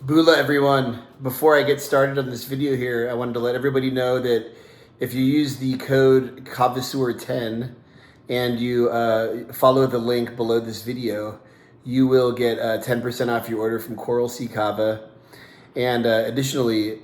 Bula everyone, before I get started on this video here, I wanted to let everybody know that if you use the code Kavasur10 and you follow the link below this video, you will get 10% off your order from Coral Sea Kava. And additionally,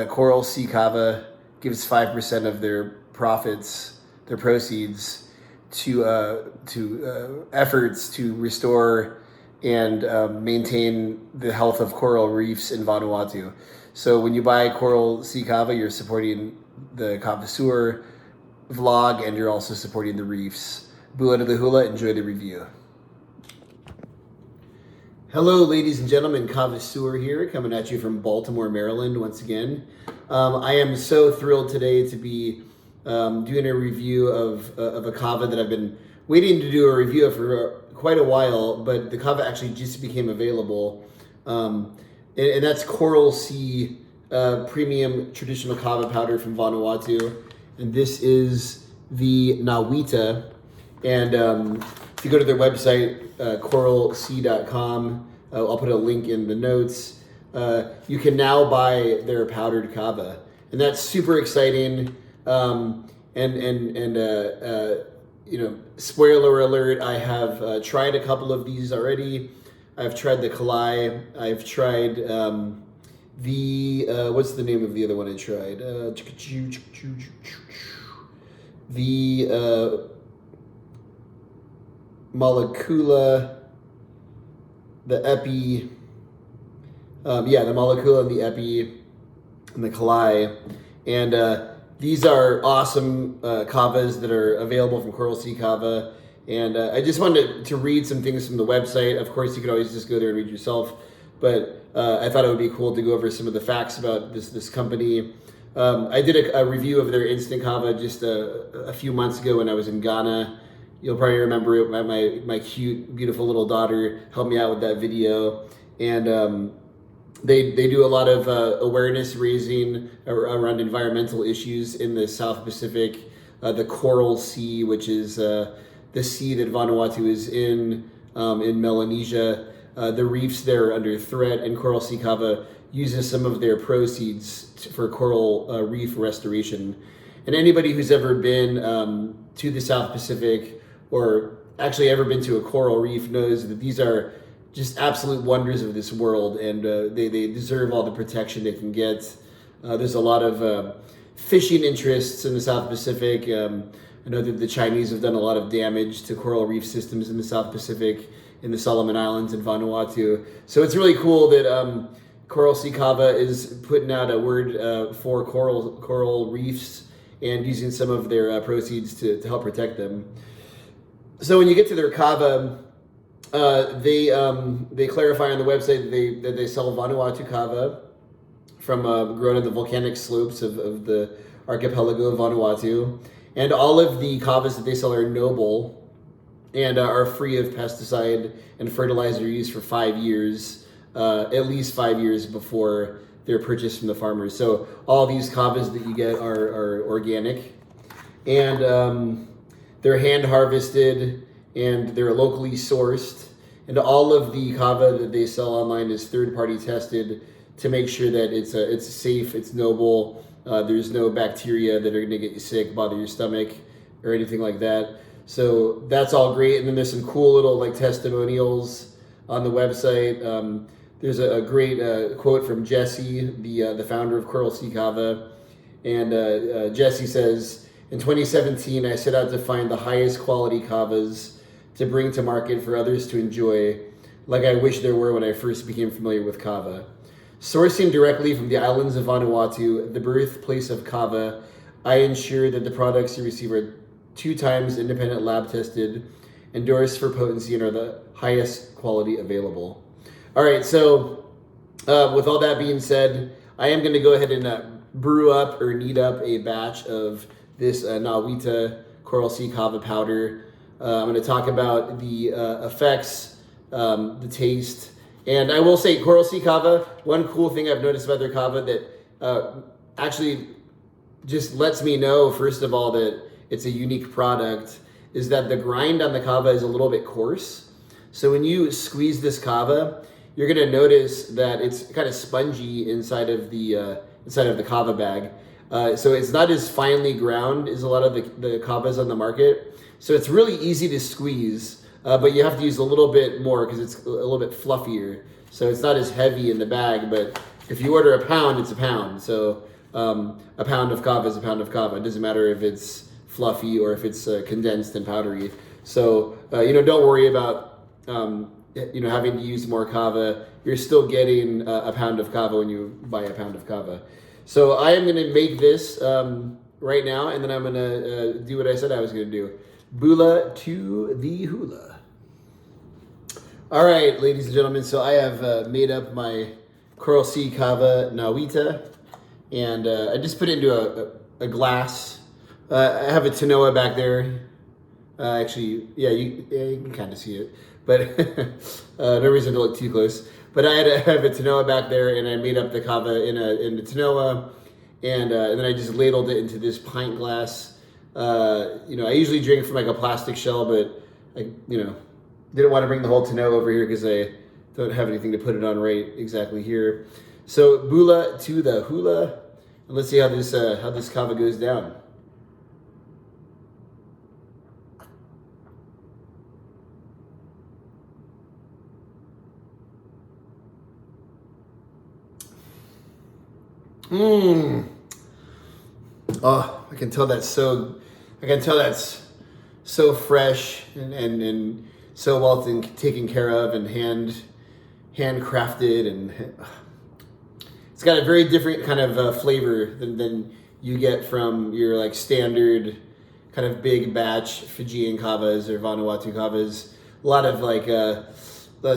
Coral Sea Kava gives 5% of their profits, their proceeds, to efforts to restore and maintain the health of coral reefs in Vanuatu. So when you buy Coral Sea Kava, you're supporting the Kavasur vlog and you're also supporting the reefs. Bula to the hula, enjoy the review. Hello, ladies and gentlemen, Kavasur here, coming at you from Baltimore, Maryland once again. I am so thrilled today to be doing a review of a kava that I've been waiting to do a review of for quite a while, but the kava actually just became available. And that's Coral Sea Premium Traditional Kava Powder from Vanuatu. And this is the Nawita. And if you go to their website, coralsea.com, I'll put a link in the notes. You can now buy their powdered kava. And that's super exciting. You know, spoiler alert, I have tried a couple of these already. I've tried the Kalai. I've tried what's the name of the other one I tried? The Molecula, the Epi. The Molecula and the Epi and the Kalai. And these are awesome kavas that are available from Coral Sea Kava. And I just wanted to read some things from the website. Of course, you could always just go there and read yourself. But I thought it would be cool to go over some of the facts about this company. I did a review of their instant kava just a few months ago when I was in Ghana. You'll probably remember it. My cute, beautiful little daughter helped me out with that video. And They do a lot of awareness raising around environmental issues in the South Pacific, the Coral Sea, which is the sea that Vanuatu is in Melanesia. The reefs there are under threat, and Coral Sea Kava uses some of their proceeds for coral reef restoration. And anybody who's ever been to the South Pacific or actually ever been to a coral reef knows that these are just absolute wonders of this world, and they deserve all the protection they can get. There's a lot of fishing interests in the South Pacific. I know that the Chinese have done a lot of damage to coral reef systems in the South Pacific, in the Solomon Islands and Vanuatu. So it's really cool that Coral Sea Kava is putting out a word for coral reefs and using some of their proceeds to help protect them. So when you get to their kava, they clarify on the website that they sell Vanuatu kava from grown on the volcanic slopes of the archipelago of Vanuatu, and all of the kavas that they sell are noble and are free of pesticide and fertilizer use for 5 years, at least 5 years before they're purchased from the farmers. So all these kavas that you get are organic, and they're hand harvested, and they're locally sourced, and all of the kava that they sell online is third-party tested to make sure that it's safe, it's noble, there's no bacteria that are going to get you sick, bother your stomach, or anything like that. So that's all great. And then there's some cool little like testimonials on the website. There's a great quote from Jesse, the founder of Coral Sea Kava, and Jesse says, "In 2017, I set out to find the highest quality kavas to bring to market for others to enjoy, like I wish there were when I first became familiar with kava. Sourcing directly from the islands of Vanuatu, the birthplace of kava, I ensure that the products you receive are 2 times independent lab tested, endorsed for potency, and are the highest quality available." All right, so with all that being said, I am going to go ahead and brew up or knead up a batch of this Nawita Coral Sea Kava powder. I'm going to talk about the effects, the taste, and I will say Coral Sea Kava, one cool thing I've noticed about their kava that actually just lets me know, first of all, that it's a unique product, is that the grind on the kava is a little bit coarse. So when you squeeze this kava, you're gonna notice that it's kind of spongy inside of the kava bag. So it's not as finely ground as a lot of the kavas on the market. So it's really easy to squeeze, but you have to use a little bit more because it's a little bit fluffier. So it's not as heavy in the bag, but if you order a pound, it's a pound. So a pound of kava is a pound of kava. It doesn't matter if it's fluffy or if it's condensed and powdery. So don't worry about having to use more kava. You're still getting a pound of kava when you buy a pound of kava. So I am gonna make this right now, and then I'm gonna do what I said I was gonna do. Bula to the hula. All right, ladies and gentlemen. So I have made up my Coral Sea Kava Nawita, and I just put it into a glass. I have a Tanoa back there. Actually, you can kind of see it, but no reason to look too close. But I have a Tanoa back there, and I made up the kava in the Tanoa, and then I just ladled it into this pint glass. I usually drink from like a plastic shell, but I didn't want to bring the whole Tanoa over here because I don't have anything to put it on right exactly here. So bula to the hula, and let's see how this kava goes down. Oh, I can tell that's so fresh and so well taken care of and handcrafted, and it's got a very different kind of flavor than you get from your like standard kind of big batch Fijian kavas or Vanuatu kavas. A lot of like the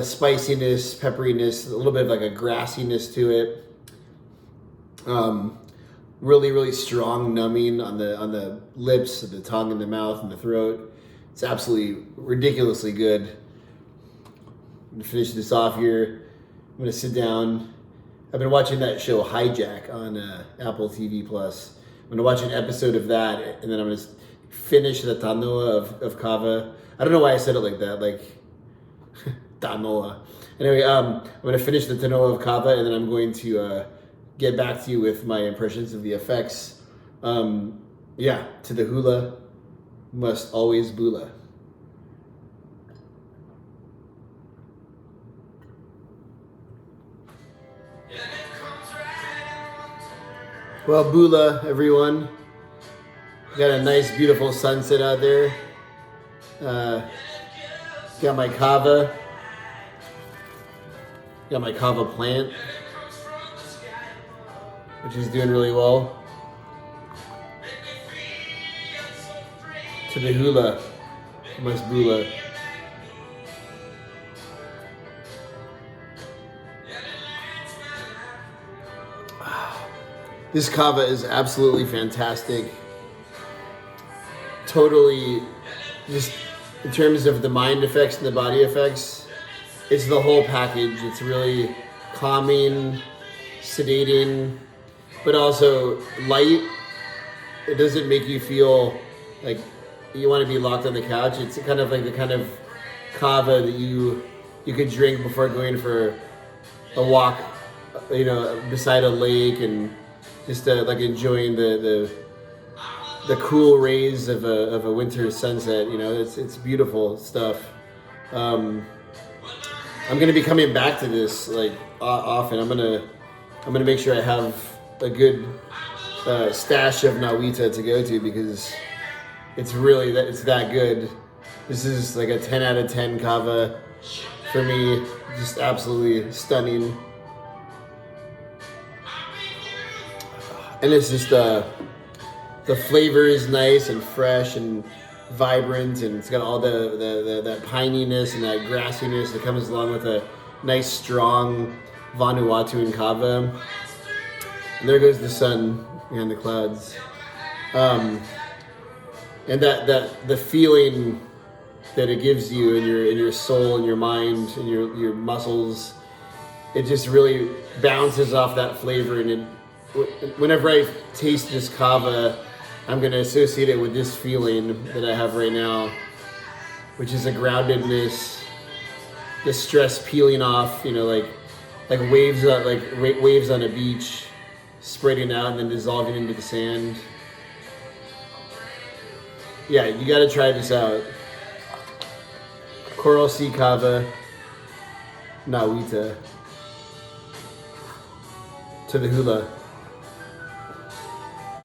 spiciness, pepperiness, a little bit of like a grassiness to it. Really, really strong numbing on the lips, the tongue, and the mouth, and the throat. It's absolutely ridiculously good. I'm gonna finish this off here. I'm gonna sit down. I've been watching that show Hijack on Apple TV Plus. I'm gonna watch an episode of that, and then I'm gonna finish the tanoa of kava. I don't know why I said it like that, like tanoa. Anyway, I'm gonna finish the tanoa of kava, and then I'm going to get back to you with my impressions of the effects. To the hula, must always bula. Well, bula, everyone. Got a nice, beautiful sunset out there. Got my kava. Got my kava plant, which is doing really well. To the hula, must bula. This kava is absolutely fantastic. Totally, just in terms of the mind effects and the body effects, it's the whole package. It's really calming, sedating, but also light. It doesn't make you feel like you want to be locked on the couch. It's kind of like the kind of kava that you could drink before going for a walk, beside a lake, and just like enjoying the cool rays of a winter sunset. It's beautiful stuff. I'm gonna be coming back to this like often. I'm gonna make sure I have a good stash of Nawita to go to, because it's that good. This is like a 10 out of 10 kava for me. Just absolutely stunning. And it's just the flavor is nice and fresh and vibrant, and it's got all that pininess and that grassiness that comes along with a nice strong Vanuatuan kava. And there goes the sun behind the clouds. And that the feeling that it gives you in your soul and your mind and your muscles, it just really bounces off that flavor. And whenever I taste this kava, I'm gonna associate it with this feeling that I have right now, which is a groundedness the stress peeling off. You know, like waves waves on a beach, spreading out and then dissolving into the sand. Yeah, you got to try this out. Coral Sea Kava, Nawita. To the hula.